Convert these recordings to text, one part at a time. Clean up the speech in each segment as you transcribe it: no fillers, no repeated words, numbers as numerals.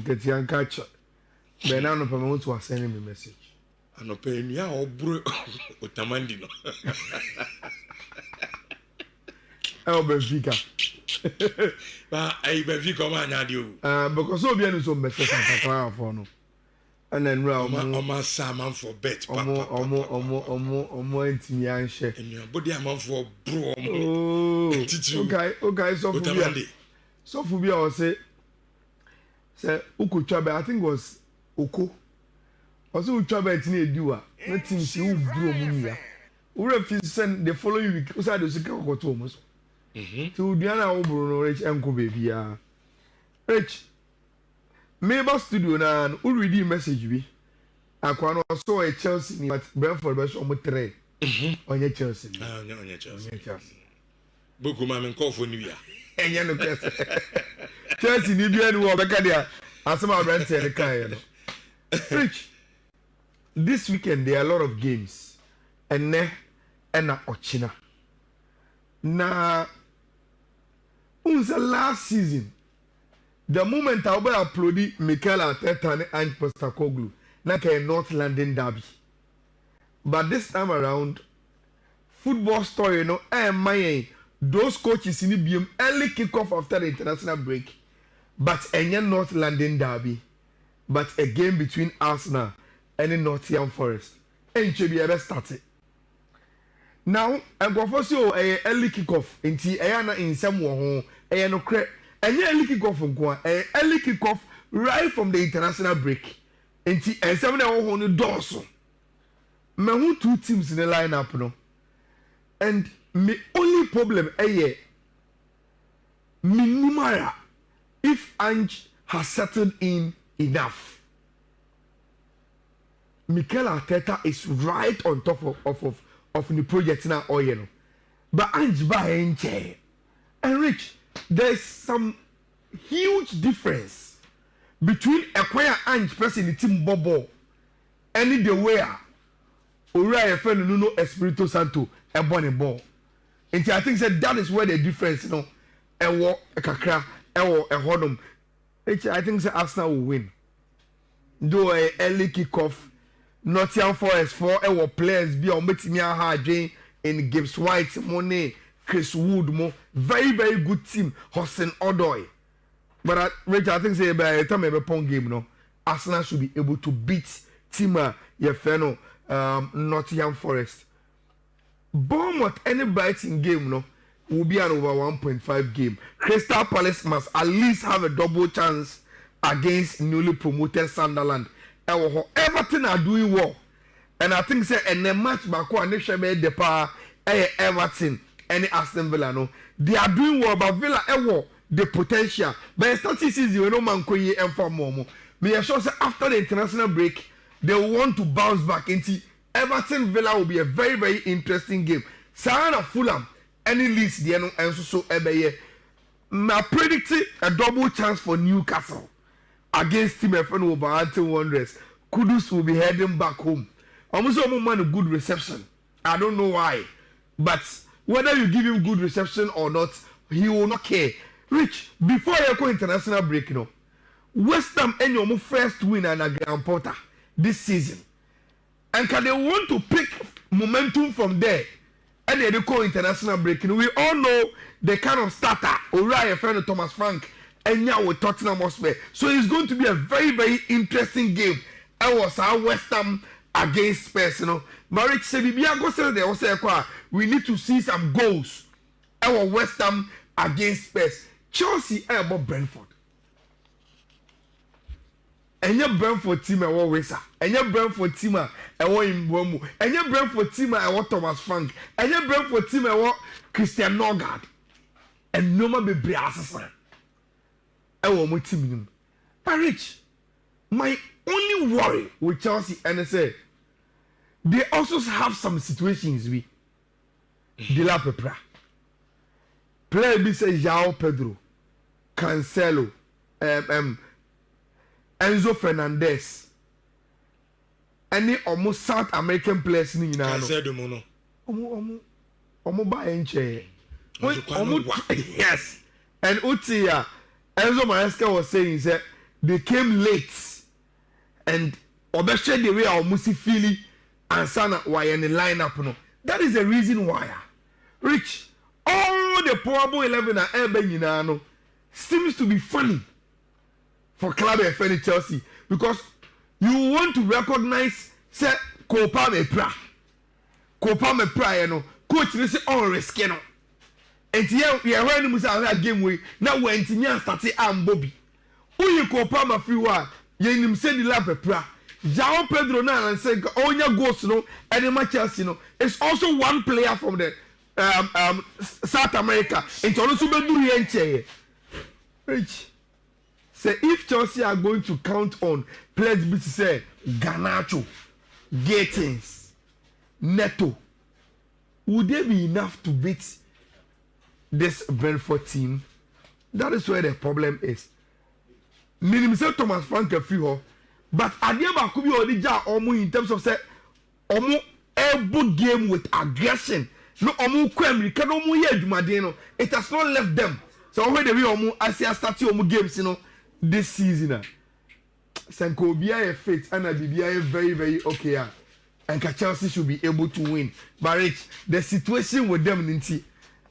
Ketian catch. Benano promote was sending me message. Ano pe nua obro otamandi no. Benfica. Ba ai Benfica ma nya de o. Because obi anu so message kakra for no. And then Oma Saman for bet. Omo ntimi anhye. Enu body amount for bro. Okay, so for bia o say ukutwa be I think was Oko. Also utwa be tin ediwa. Na tin si u bro mu nia. Ura fi send the following week usade o sika kokoto omo so. To duana wo bro no rich enko baby ya. Rich Mabel studio na read message bi akwa no so e Chelsea ni but Brentford be so mo 3 onye Chelsea onye Chelsea boku ma men call for ni bia enye no kese Chelsea ni bia ni wo be ka dia asema Brentford kan no Rich this weekend there are a lot of games and na ochina na unsa last season the moment I will upload Mikel Arteta and Postecoglou like a North London derby. But this time around, football story, you know, those coaches in the BM early kickoff after the international break. But a North London derby. But a game between Arsenal and Nottingham Forest. And should be ever started. Now, I'm going to show a early kickoff in some way, no credit. And early kickoff early kickoff right from the international break. And 7 hours on the doors. Me who 2 teams in the lineup no. And my only problem me Nhyira if Ange has settled in enough. Mikel Arteta is right on top of the project now oil. But Ange ba enche. And Rich, there's some huge difference between acquire Ange pressing the team bobo and the way Uriah friend Nuno Espirito Santo a bonny ball. And I think that is where the difference, you know, a walk a kakra, a hodom. I think that Arsenal will win. Though a early kickoff, Nottingham Forest for our players be on Metimia Hardjane in Gibbs White, Monet. Chris Wood, very good team. Hossein Odoi, but Rich, I think say by the time pong game, no, Arsenal should be able to beat Tima Yefeno, Nottingham Forest. Bournemouth any Brighton game, no, will be an over 1.5 game. Crystal Palace must at least have a double chance against newly promoted Sunderland. Everton are doing well, and I think say and the match back one nation made the power Everton. Any Aston Villa no, they are doing well, but Villa the potential. But starting season, you know, man, koye and for more. Me sure say after the international break, they want to bounce back into Everton Villa will be a very interesting game. Sarah Fulham, any least the and so ebeye. I predicted a double chance for Newcastle against Team FN Wolverhampton Wanderers. Kudus will be heading back home. Almost a man a good reception. I don't know why, but whether you give him good reception or not, he will not care. Rich, before you go international break, you know, West Ham and your first win and a Grand Porter this season. And can they want to pick momentum from there? And they go international break. You know, we all know the kind of starter, Uriah friend of Thomas Frank, and now with Tottenham Hotspur. So it's going to be a very interesting game. I was our West Ham against Spurs, you know. Marriage said, we need to see some goals. Our West Ham against Spurs. Chelsea about Brentford. And your Brentford team I want Wesa. And your Brentford team I want Mbeumo. And your Brentford team I want Thomas Frank. And your Brentford team I want Christian Norgard. And no man be Briasasa. I want my team. Marriage. My only worry with Chelsea and I say they also have some situations we De La Pepra. Player be say João Pedro, Cancelo, Enzo Fernandez. Any almost South American players ni na no. Cancelo no. Omo ba enche. Yes. And Utia Enzo Maresca was saying say they came late and obeshe the way our musi feeling and sana why in the lineup no. That is the reason why. Rich, all the probable 11 and Elben seems to be funny for Club and Chelsea because you want to recognize say Copa me pra you know coach they say all risk you know and here we are when we say game way now when Tinya start am Bobby who Copa ma free wa ye nim say the lap pra João Pedro na and say onya goals no and Chelsea no it's also one player from the South America and also be do here nche Rich say if Chelsea are going to count on players be say Garnacho, Gatins, Neto, would they be enough to beat this Brentford team? That is where the problem is. Minimum say Thomas Frank free but Adiaba could be already almost in terms of say almost every game with aggression. No almost can almost it has not left them. So when they almost I see start games, you know, this season. Senko Bia fit and Bia very, very okay. And Chelsea should be able to win. But Rich, the situation with them Ninti,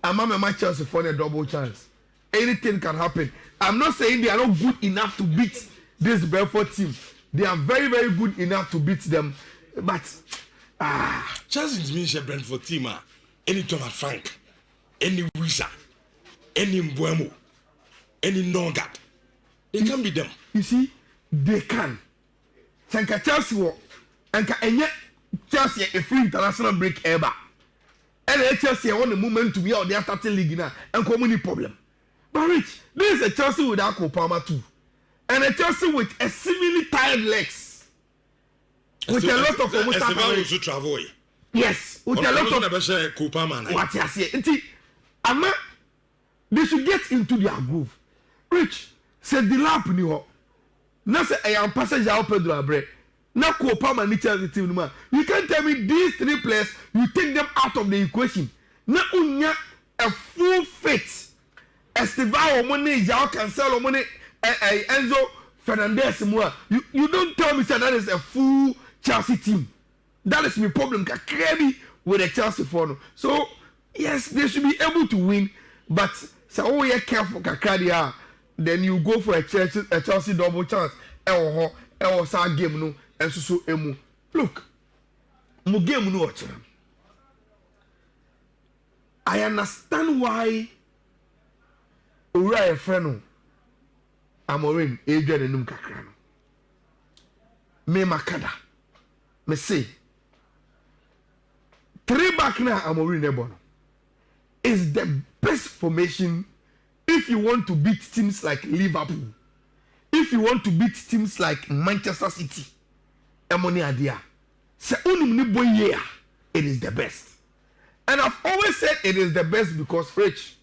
I'm a Chelsea for a double chance. Anything can happen. I'm not saying they are not good enough to beat this Brentford team. They are very, very good enough to beat them. But Chelsea means a Brentford team. Any Thomas Frank, any Wisa, any Mbuemo, any Nongat. They can beat them. You see, they can. Sanka Chelsea wo, anka enye Chelsea a free international break ever. And Chelsea want the moment to be out there starting league now and come any problem. But Rich, this is a Chelsea without Kopama too. And a Chelsea with a seemingly tired legs. With a lot of almost travel. Yes, with a lot of Kopama. What you say? Ama, they should get into their groove. Rich, said the lap ni ho. Na say I am passenger João Pedro Abre. Na Kopama ni Chelsea team no. You can't tell me these three players, you take them out of the equation. Na unya a full fit. Esteban Omone, João Cancelo Omone, Enzo Fernandez Moa. You don't tell me that is a full Chelsea team. That is my problem. Clearly with the Chelsea for so yes, they should be able to win, but so oh yeah, careful Kakadia. Then you go for a Chelsea double chance. Sa game no and so emu. Look, mo game no watch. I understand why Uriah Freno Amorim Adrian enum kakra no. Me makada. Me say 3 back now Amorim Nebono is the best formation if you want to beat teams like Liverpool, if you want to beat teams like Manchester City, Emoni Adia, say it is the best. And I've always said it is the best because Rich,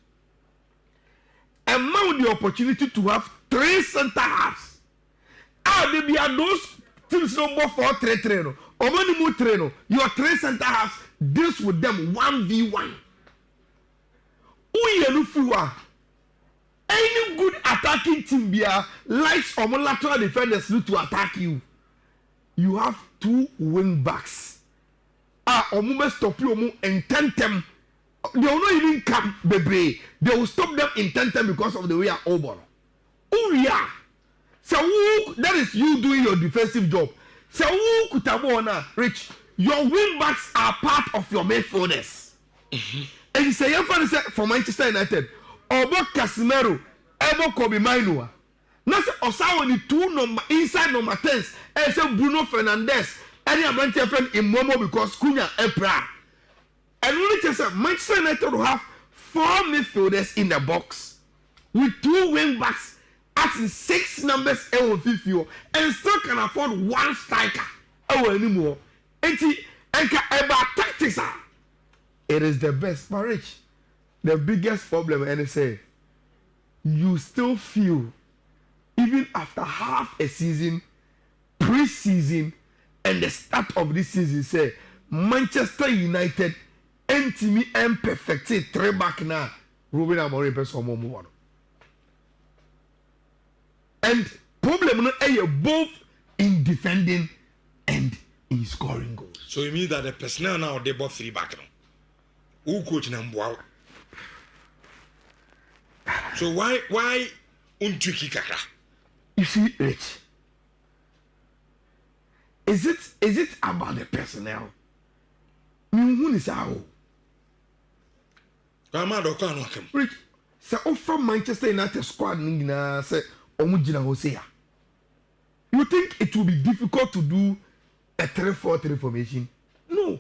among the opportunity to have 3 center halves, they are those teams number 4-3-3 no, or many more 3 no, your 3 center halves deals with them 1v1. Any good attacking team likes lateral defenders to attack you. You have 2 wing backs. Omume stop you in 10 them. They will not even come, baby. They will stop them in 10 them because of the way are over. Oh yeah. So that is you doing your defensive job. So kutabona, Rich, your wing backs are part of your midfielders. And you say for Manchester United. Obo Casemiro, Ebo Kobe Mainua. Now say Osawo ni 2 number inside number 10s. And say Bruno Fernandes. Any Abranche friend in Momo because Cunha Epra. And only just say Manchester United will have 4 midfielders in the box with 2 wing backs at 6 numbers and still can afford 1 striker. Anymore. And about tactics. It is the best marriage. The biggest problem, and I say, you still feel, even after half a season, pre-season, and the start of this season, say, Manchester United, NTM and perfected 3 back now, Ruben Amorim person more. And problem no both in defending and in scoring goals. So you mean that the personnel now they bought 3 back now? Who coach them wow? So why untricky kaka? You see, Rich, is it about the personnel? Who is how? Rich, say offer Manchester United squad nina say omujina Hosea. You think it will be difficult to do a 3-4-3 formation? No.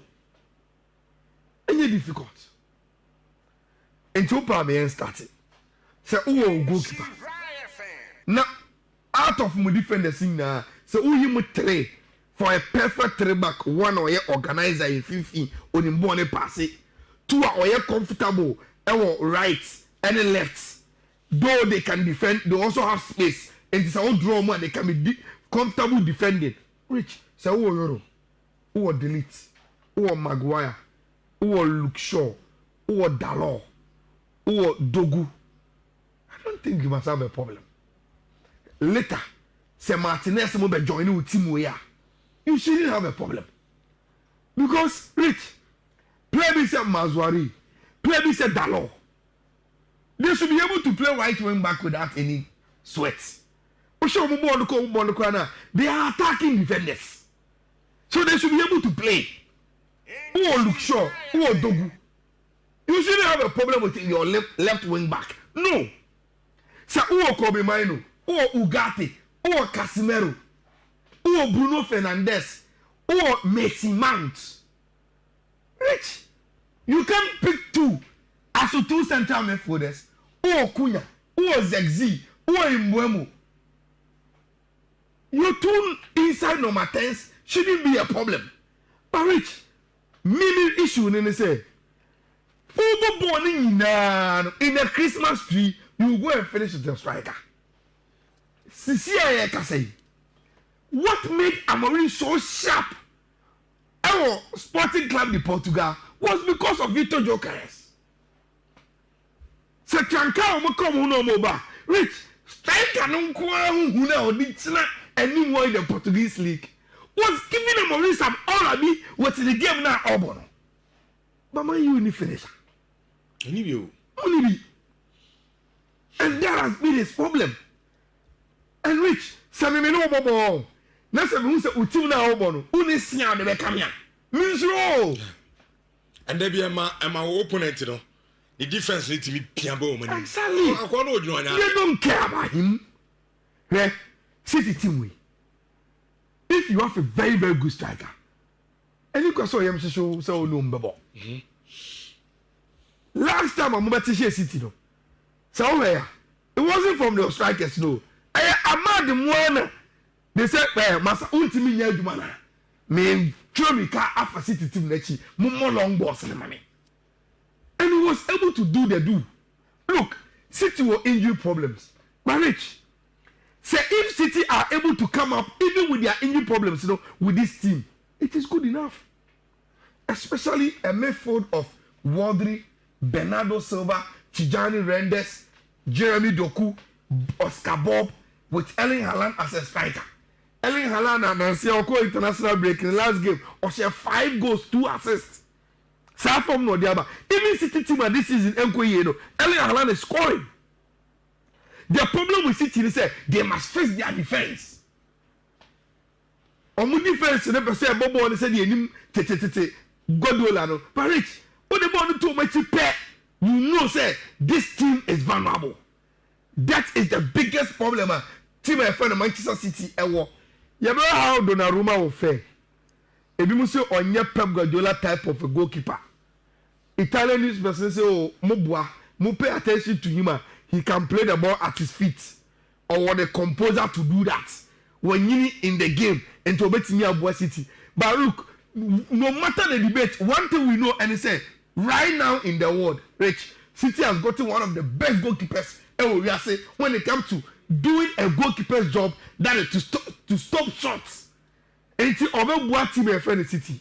Any difficult. Until Palmer started. Say who goalkeeper. Now out of my defenders in now, say who you 3 for a perfect 3 back, 1 or your organizer in 15 on him born pass it. 2 or your comfortable right and left. Though they can defend, they also have space. And it's our draw man, they can be comfortable defending. Rich, say who Euro, who Delete, who Maguire, who Luke Shaw, who Dalot, who Dogu. I don't think you must have a problem. Later, say Martinez will be joining with team where you shouldn't have a problem. Because Rich, play me say Mazwari, play me say Dalot. They should be able to play right wing back without any sweat. They are attacking defenders. So they should be able to play. Who will look sure? Who will Dogu? You shouldn't have a problem with your left wing back. No. So who will Kobe Maino? Who will Ugarte? Who will Casemiro? Who will Bruno Fernandes? Who will Messi Mount? Rich, you can pick 2 as 2 central midfielders. Who will Cunha? Who will Zegzi? Who will Mbeumo? Your 2 inside number 10s shouldn't be a problem. But Rich, main issue in say, who born in a Christmas tree, you go and finish with the striker. Sisia say, what made Amorim so sharp? Our Sporting Club de Portugal was because of Vitor Gyökeres. Se Tranca omo come no moba. Rich, striker no kwa hu na odichina anyone in the Portuguese league was giving Amorim some all with the game now Obono. But man you ni finisher. Only and that has been his problem. And Rich, Sammy no bobo. Na se me say utim na Obono. Uni sia de be come here. Minsro. And there be my opponent, you know. The difference need to be piano money. Exactly. They don't care about him. Yeah. City team way. If you have a very, very good striker, and you can show him so no mbebo. Last time I'm about to share City no. So where it wasn't from the strikers no. I'm not the one. They said, "Well, Master, ultimately you do mana. Me throw me car after City team nechi. More long balls in the money." And he was able to do the do. Look, City were injury problems. But Rich, say if City are able to come up even with their injury problems, you know, with this team, it is good enough. Especially a midfield of Wardry, Bernardo Silva, Tijani Reinders, Jeremy Doku, Oscar Bob, with Erling Haaland as a striker. Erling Haaland and Nancy Oko international break in the last game, or share 5 goals, 2 assists. From no diaba. Even City team this season, Erling Haaland is scoring. The problem with City is that they must face their defense. On defense, they never say Bobo and say the Godola no. But Rich, when the ball too much pay, you know say this team is vulnerable. That is the biggest problem. Team I find Manchester City ever. You know how Donnarumma will fail. If you say on your Pep Guardiola type of a goalkeeper. Italian newspapers say, "Oh, mo pay attention to him. He can play the ball at his feet, or want the composer to do that when you in the game and to bet me a City." But look, no matter the debate, one thing we know and he said, right now in the world, Rich, City has gotten one of the best goalkeepers ever. We are saying when it comes to doing a goalkeeper's job, that is to stop shots. And to over team a friend City.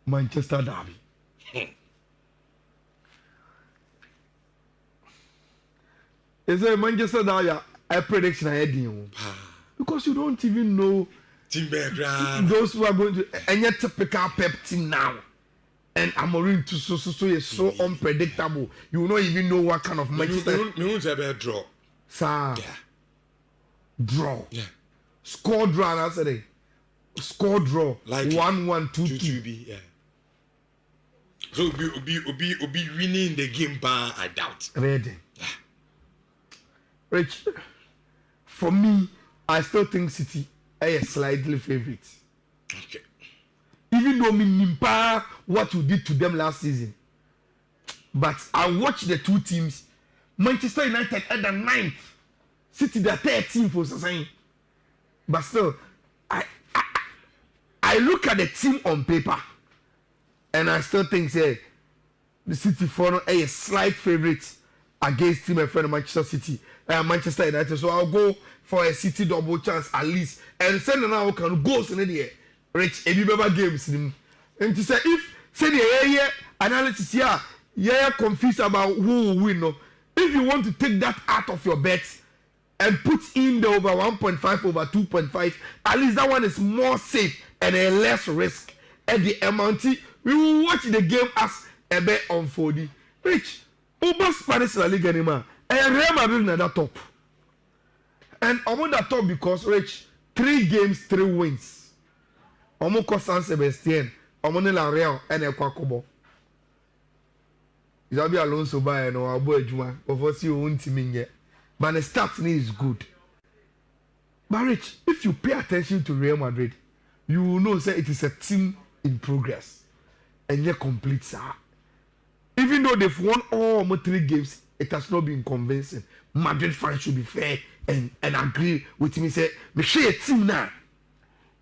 Manchester Derby. Is a Manchester that a prediction I had because you don't even know those who are going to any typical pep team now. And Amorim to so is so unpredictable. You will not even know what kind of Manchester. You ever draw. Sir. Yeah. Draw. Yeah. Score draw, I said. Score draw. Like 1-1, 2-2. Yeah. So be winning the game by I doubt. Ready. Yeah. Rich. For me, I still think City are slightly favorite. Okay. Even though me nimpa what you did to them last season. But I watched the two teams. Manchester United at the 9th. City the 13th for saying. But still, I look at the team on paper. And I still think say the City for a slight favorite against team and friend of Manchester City. Manchester United. So I'll go for a City double chance at least. And send now can goals in the air. Rich any better games in him. And to say if say the analysis here, you're confused about who will win. No, if you want to take that out of your bet and put in the over 1.5 over 2.5, at least that one is more safe and a less risk. At the amount we will watch the game as a bet unfolding. Rich, over Spanish La Liga anymore. And Real Madrid at that top. And I'm on that top because Rich 3 games 3 wins. Omo ko San Sebastian, omo ne La Real and Ekwakobo. Isabi Alonso buy no abo adwuma, of see you team yet. But the stats is good. But Rich, if you pay attention to Real Madrid, you will know say it is a team in progress and yet complete sir. Even though they've won all 3 games, it has not been convincing. Madrid fans should be fair and agree with me say we share a team now.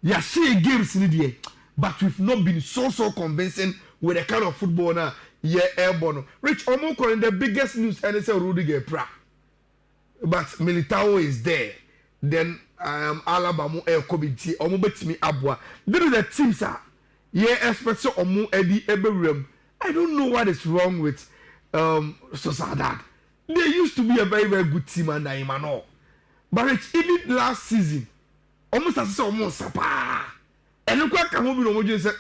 Yeah, share games in the but we've not been so convincing with the kind of football now. Yeah, airborne. Rich Omoko in the biggest news and it's a Rudiger Pra. But Militao is there. Then Alabama El Kobiti, Omobetimi Abwa. There is a team, sir. Yeah, especially Omo Eddie Eberum. I don't know what is wrong with Sociedad. They used to be a very, very good team under Imano. But Rich, even last season, almost as almost sapa. And look what can be say,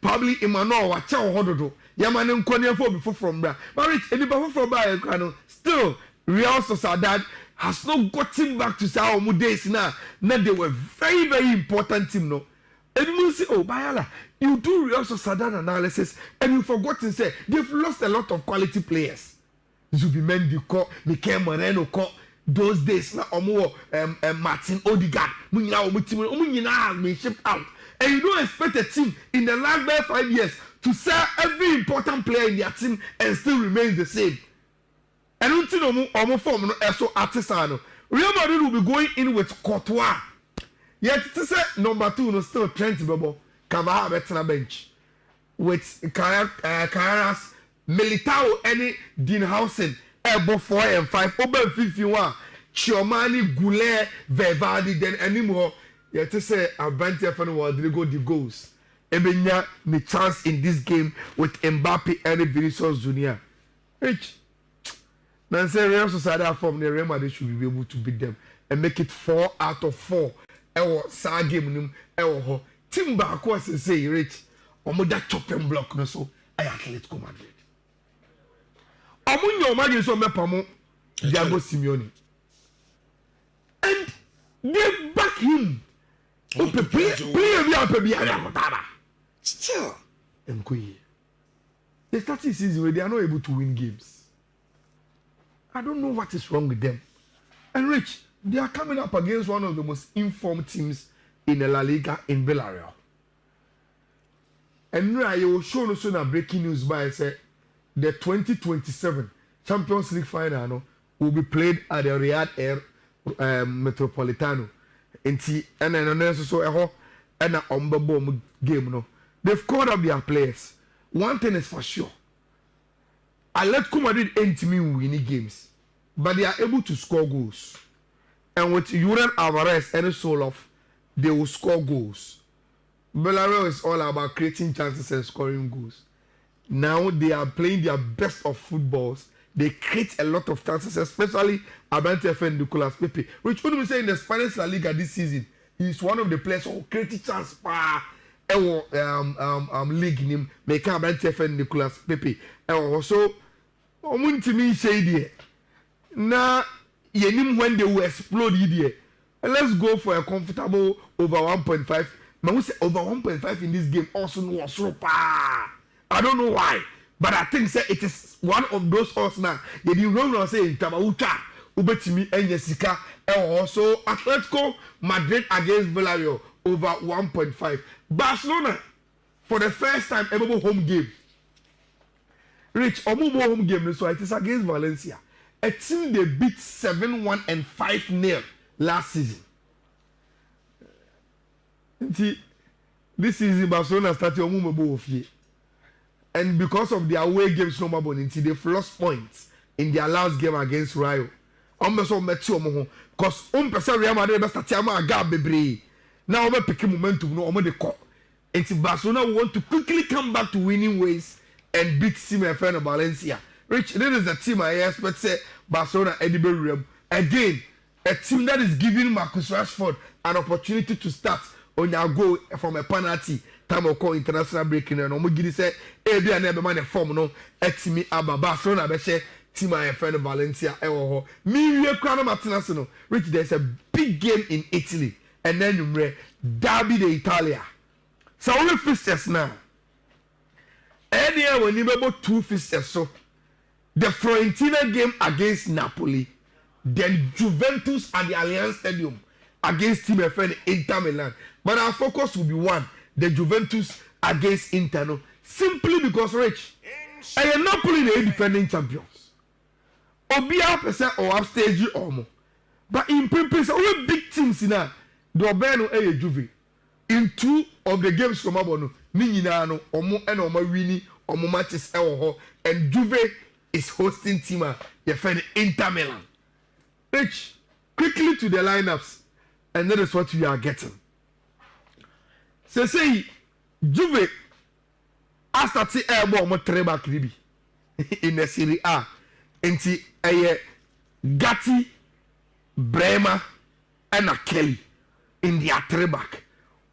probably Emmanuel watch out hododo. Yaman Konya for before from there. But Rich, anybody from by still Real Sociedad has not gotten back to Sao days now. Now they were very, very important team, no. And you say, oh Ayala, you do Real Sociedad analysis and you forgot to say they've lost a lot of quality players. Zubimendi ko, Mikel Moreno ko. Those days na omo Martin Odegaard munyina omo team munyina has been shipped out and you don't expect a team in the last 5 years to sell every important player in their team and still remain the same. And until omo form no eso artisan. Real Madrid will be going in with Courtois. Yet to say number 2 no still Trent Bebo Cavani better bench with Carreras, Militao and Dinhausen. Ebo 4 and 5 over 51 Chiomani Goulet Vervaldi then anymore yet to say Abante fan Rodrigo the goals Ebenya the chance in this game with Mbappe and Vinicius Junior. Rich now say Real Sociedad from the Real Madrid should be able to beat them and make it 4 out of 4 ewo sa game nim ewo ho team back was say Rich omo that chopping block no so Atletico Madrid. Amunyo imagine so mepamo Diego Simeone. And they back him. Still. They started season where they are not able to win games. I don't know what is wrong with them. And Rich, they are coming up against one of the most informed teams in the La Liga in Villarreal. And now you will show us a breaking news by say the 2027 Champions League final will be played at the Riyadh Air Metropolitano. And then so and a bomb game. No, they've called up their players. One thing is for sure. Atletico Madrid ain't me winning games, but they are able to score goals. And with Julian Alvarez and Soloff, they will score goals. Villarreal is all about creating chances and scoring goals. Now they are playing their best of footballs. they create a lot of chances, especially Abrante and Nicolas Pepe. Which would be saying in the Spanish La Liga this season, he's one of the players who create chance league him make Abrante and Nicolas Pepe. Also, Omuntimi say now when they will explode here. Let's go for a comfortable over 1.5. Man, we say over 1.5 in this game also no so pa. I don't know why, but I think say it is one of those odds now. You didn't run say in Tabauta, Ubetimi and Jessica, and also Atletico Madrid against Villarreal over 1.5. Barcelona for the first time ever home game. Rich, Omubo home game, so it is against Valencia. A team they beat 7-1 and 5-0 last season. This season Barcelona started Omubo of year. And because of their away games, no more they lost points in their last game against Rayo. Almost met you because Real Madrid best Tiama Gab Bebre. Now we pick momentum no the call. And Barcelona want to quickly come back to winning ways and beat Team Valencia. Rich, this is the team I expect say Barcelona Edible again. A team that is giving Marcus Rashford an opportunity to start on your goal from a penalty. Time of call international breaking and Omugidi say, be an ever man form no, etimi aba Barcelona beshe team I friend Valencia ewo. Me we crown Martinez no. Rich, there's a big game in Italy and then you Derby d'Italia. So only fixtures now. Any when you about 2 fixtures so. The Fiorentina game against Napoli, then Juventus at the Allianz Stadium against Team FN Inter Milan. But our focus will be one, the Juventus against Inter. No? Simply because, Rich, I am Napoli the defending champions. Obia percent or upstage or more. But in preparation, all big teams in that, the Obeno a Juve. In 2 of the games from Abono, Ninano, Omo and Oma Winnie, Omo matches and Juve is hosting team your friend Inter Milan. Rich, quickly to the lineups, and that is what we are getting. So say Juve started airborne mo treba kribi in the Serie A. Enti Gatti, Bremer, and Kelly in their three back.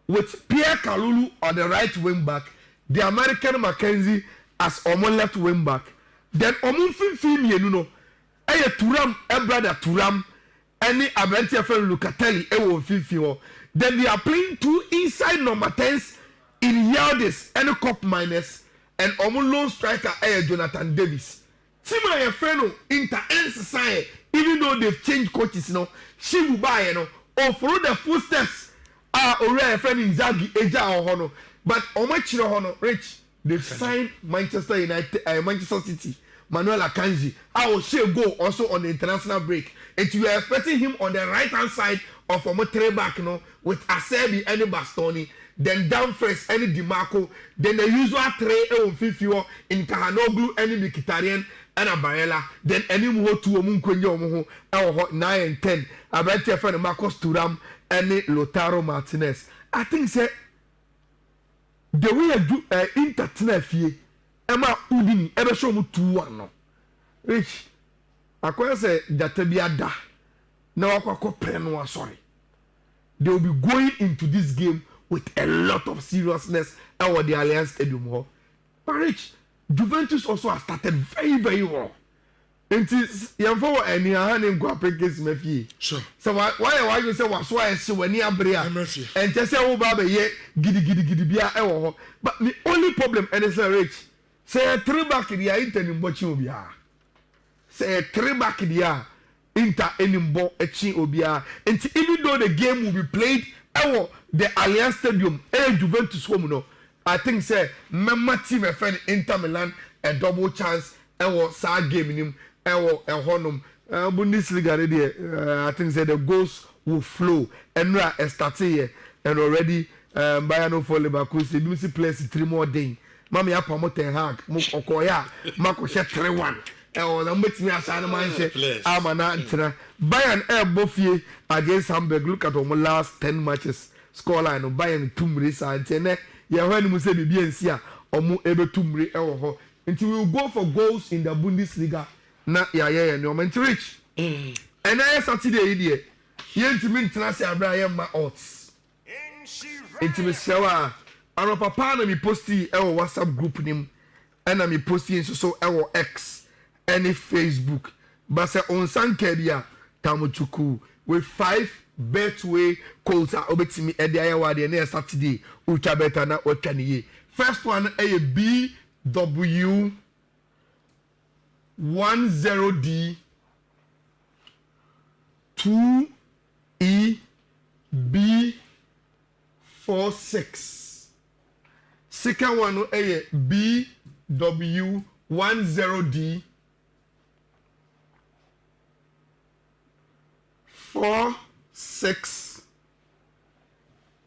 With Pierre Kalulu on the right wing back, the American Mackenzie as Omo left wing back. Then Omo Finfin Yenuno, Turam, brother Turam, any Abrante Lucatelli, Finfin. Then they are playing 2 inside number 10s in Yildiz and Cup minus, and Omo lone striker Jonathan Davis. Tima Yefreno Inter Society, even though they've changed coaches, she will buy, or follow the footsteps. Already friend in Zagi Eja or Hono, but Omachiro Hono, Rich, they've signed Manchester United, Manchester City, Manuel Akanji. I will share go also on the international break. And we are expecting him on the right hand side of Omo back, with Asebi and Bastoni, then down first any Dimarco, then the usual three Fifio in Kahanoglu, any Mkhitaryan and Ayala, then any more 2 Omunkwenyo, 9 and 10, Abrante friend Marcos Thuram. Any Lautaro Martinez. I think say the way I do Inter fie Emma Udini ever show me 2-1 no. Rich, I can say that be a da. Now I sorry. They will be going into this game with a lot of seriousness over the Allianz Stadium. But Rich, Juventus also has started very, very well. And you for any hand go up against me fee. Sure. So why you say was why she when near Bria and just say oh baba ye giddy bia ewo. But the only problem and it's Rich. Say a 3 back in the Inter in Bochi Obia. Say a 3 back in the Inter in Bo Echi Obia. And even though the game will be played at the Allianz Stadium, Juventus home no. I think say member team a friend Inter Milan a double chance sad game in him. Honum Bundesliga I think say the goals will flow and start here and already Bayern for Leverkusen you see place 3 more days mami ya promote hag mo okoya mako she 3-1 na mbetimi asana manche amana ntina Bayern bofie against Hamburg. Look at our last 10 matches scoreline Bayern tumri sa ntene ye hwani mu se bibia nsia omo ebe tumri ho. Until we will go for goals in the Bundesliga na yɛayɛ ne ɔmo nti rich ɛna yɛ Saturday yi deɛ yɛntumi ntena se abira yɛ ma odds nti mehyɛ wa anɔpa paa na me posti ɛwɔ WhatsApp group nim ɛna me posti nso so ɛwɔ X ɛne Facebook basa onsanka bi a tamochuku with 5 betway calls a obetimi ɛde ayɛ wa deɛ na yɛ Saturday ultra better na otwa ne ye first one ɛyɛ BW 10D 2EB 46 second one ɛyɛ BW 10D 46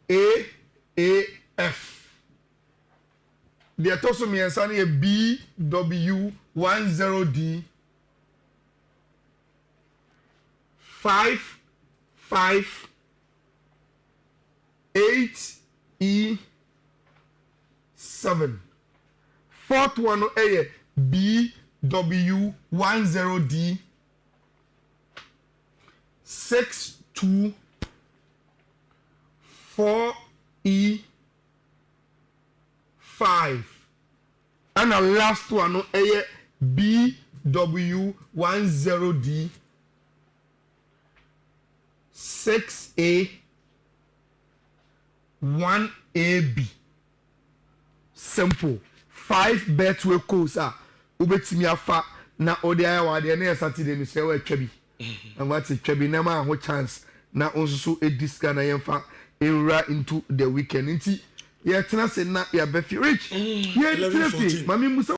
AAF. The atoso mmiɛnsa no yɛ BW 10D 558E7. Fourth one no BW 10D 624E5. And the last one no BW 10D 6A1AB. Simple. 5 betway codes are ubetimi afa na odi ayawa de na Saturday ni se wa twabi. And what's it twabi na ma ho chance na onso so ediska na yemfa enra into the weekend nti ye tena se na ya befi rich ye 11:14 mami musa